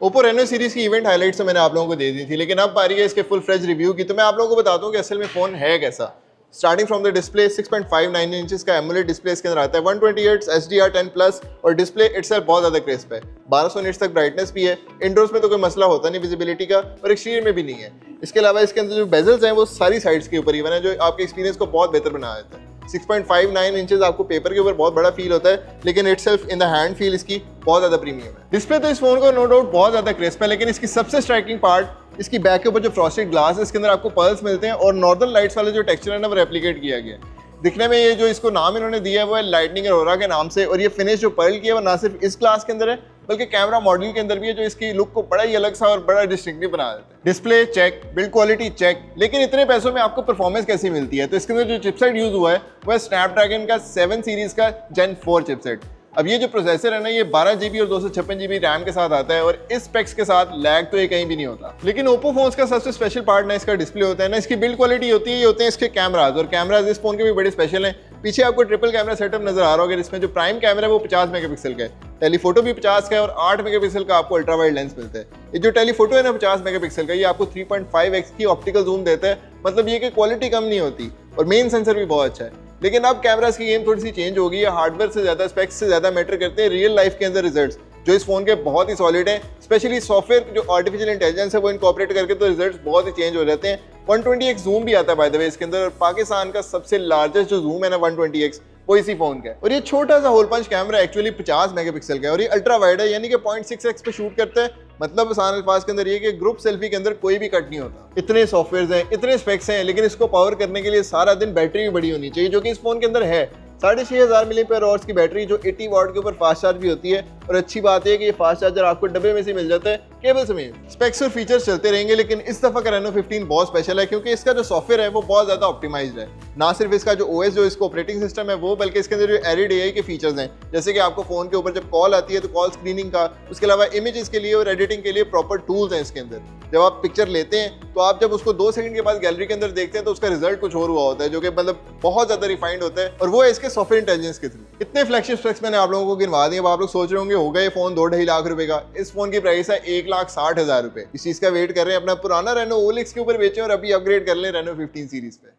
Oppo Reno series की event highlights तो मैंने आप लोगों को दे दी थी, लेकिन अब बारी है इसके फुल फ्लेज रिव्यू की। तो मैं आप लोगों को बताता हूँ कि असल में फ़ोन है कैसा। Starting from the display 6.59 inches का एमोलेड डिस्प्ले इसके अंदर आता है, 120 हर्ट्ज HDR10 प्लस, और डिस्प्ले इटसेल्फ बहुत ज़्यादा क्रिस्प है। 1200 निट्स तक ब्राइटनेस भी है। इंडोर्स में तो कोई मसला होता नहीं विजिबिलिटी का, और एक्सटीरियर में भी नहीं है। इसके अलावा इसके अंदर जो बेजल्स हैं वो सारी साइड्स के ऊपर इवन है, जो आपके एक्सपीरियंस को बहुत बेहतर बना देता है। 6.59 इंचेस आपको पेपर के ऊपर बहुत बड़ा फील होता है, लेकिन itself in the hand feel इसकी बहुत ज़्यादा प्रीमियम है। डिस्प्ले तो इस फोन को नो डाउट बहुत ज़्यादा क्रिस्प है, लेकिन इसकी सबसे स्ट्राइकिंग पार्ट इसकी बैक के ऊपर जो फ्रॉस्टेड ग्लास है, इसके अंदर आपको पर्ल्स मिलते हैं, और नॉर्दर्न लाइट्स वाला जो टेक्सचर है ना वो रेप्लिकेट किया गया है। दिखने में ये जो इसको नाम इन्होंने दिया है वो है लाइटनिंग अरोरा के नाम से, और ये फिनिश जो पर्ल की है वो ना सिर्फ इस ग्लास के अंदर है बल्कि कैमरा मॉड्यूल के अंदर भी है, जो इसकी लुक को बड़ा ही अलग सा और बड़ा डिस्टिंक्टिव बना देता है। Display check, build quality check, लेकिन इतने पैसों में आपको परफॉर्मेंस कैसी मिलती है? तो इसके अंदर जो चिपसेट यूज हुआ है वो है स्नैपड्रैगन का 7 सीरीज का Gen 4 चिपसेट। अब ये जो प्रोसेसर है ना, ये 12 GB और 256 GB रैम के साथ आता है, और इस स्पेक्स के साथ लैग तो ये कहीं भी नहीं होता। लेकिन ओप्पो फोन्स का सबसे स्पेशल पार्ट ना इसका डिस्प्ले होता है, ना इसकी बिल्ड क्वालिटी होती है, ये होते हैं इसके कैमराज, और कैमराज इस फोन के भी बड़े स्पेशल हैं। पीछे आपको ट्रिपल कैमरा सेटअप नजर आ रहा होगा, जिसमें जो प्राइम कैमरा है वो 50 मेगापिक्सल का है, टेलीफोटो भी 50 का है, और 8 मेगापिक्सल का आपको अल्ट्रा वाइड लेंस मिलता है। ये जो टेलीफोटो है ना 50 मेगापिक्सल का, ये आपको 3.5x की ऑप्टिकल जूम देता है, मतलब ये कि क्वालिटी कम नहीं होती, और मेन सेंसर भी बहुत अच्छा है। लेकिन अब कैमरास की गेम थोड़ी सी चेंज हो गई है, हार्डवेयर से ज्यादा स्पेक्स से ज्यादा मैटर करते हैं रियल लाइफ के अंदर रिजल्ट्स, जो इस फोन के बहुत ही सॉलिड है। स्पेशली सॉफ्टवेयर जो आर्टिफिशियल इंटेलिजेंस है वो इनकॉर्पोरेट करके तो रिजल्ट्स बहुत ही चेंज हो जाते हैं। 120x जूम भी आता है बाय द वे इसके अंदर, और पाकिस्तान का सबसे लार्जेस्ट जो जूम है ना 120x वो इसी फोन का है। और ये छोटा सा hole punch camera actually 50 megapixel का है, और ये अल्ट्रा वाइड है, यानी कि 0.6x पे शूट करता है। मतलब आसान अल्फाज के अंदर ये कि ग्रुप सेल्फी के अंदर कोई भी कट नहीं होता। इतने सॉफ्टवेयर हैं, इतने स्पेक्स हैं, लेकिन इसको पावर करने के लिए सारा दिन बैटरी भी बड़ी होनी चाहिए, जो कि इस फोन के अंदर है। 6500 mAh की बैटरी जो 80 वाट के ऊपर फास्ट चार्ज भी होती है, और अच्छी बात है कि ये फास्ट चार्जर आपको डब्बे में से मिल जाता है केबल समेत। स्पेक्स और फीचर्स चलते रहेंगे, लेकिन इस दफा का रेनो 15 बहुत स्पेशल है, क्योंकि इसका जो सॉफ्टवेयर है वो बहुत ज्यादा ऑप्टिमाइज्ड है। ना सिर्फ इसका जो OS जो इसको ऑपरेटिंग सिस्टम है वो, बल्कि इसके अंदर जो एरिड AI के फीचर्स हैं, जैसे कि आपको फोन के ऊपर जब कॉल आती है तो कॉल स्क्रीनिंग का, उसके अलावा इमेजेस के लिए और एडिटिंग के लिए प्रॉपर टूल्स हैं इसके अंदर। जब आप पिक्चर लेते हैं तो आप जब उसको 2 सेकंड के बाद गैलरी के अंदर देखते हैं तो उसका रिजल्ट कुछ और हुआ होता है, जो कि मतलब बहुत ज्यादा रिफाइंड होता है, और वो है इसके सॉफ्टवेयर इंटेलिजेंस के थ्रू। इतने फ्लैगशिप स्पेक्स मैंने आप लोगों को गिनवा दिए। अब आप लोग सोच रहे होंगे होगा ये फोन 2-2.5 लाख रुपए का। इस फोन की प्राइस है 1,60,000 रुपए। इस चीज का वेट कर रहे हैं अपना पुराना रेनो OLX के ऊपर बेचें और अभी अपग्रेड कर लें रेनो 15 सीरीज पे।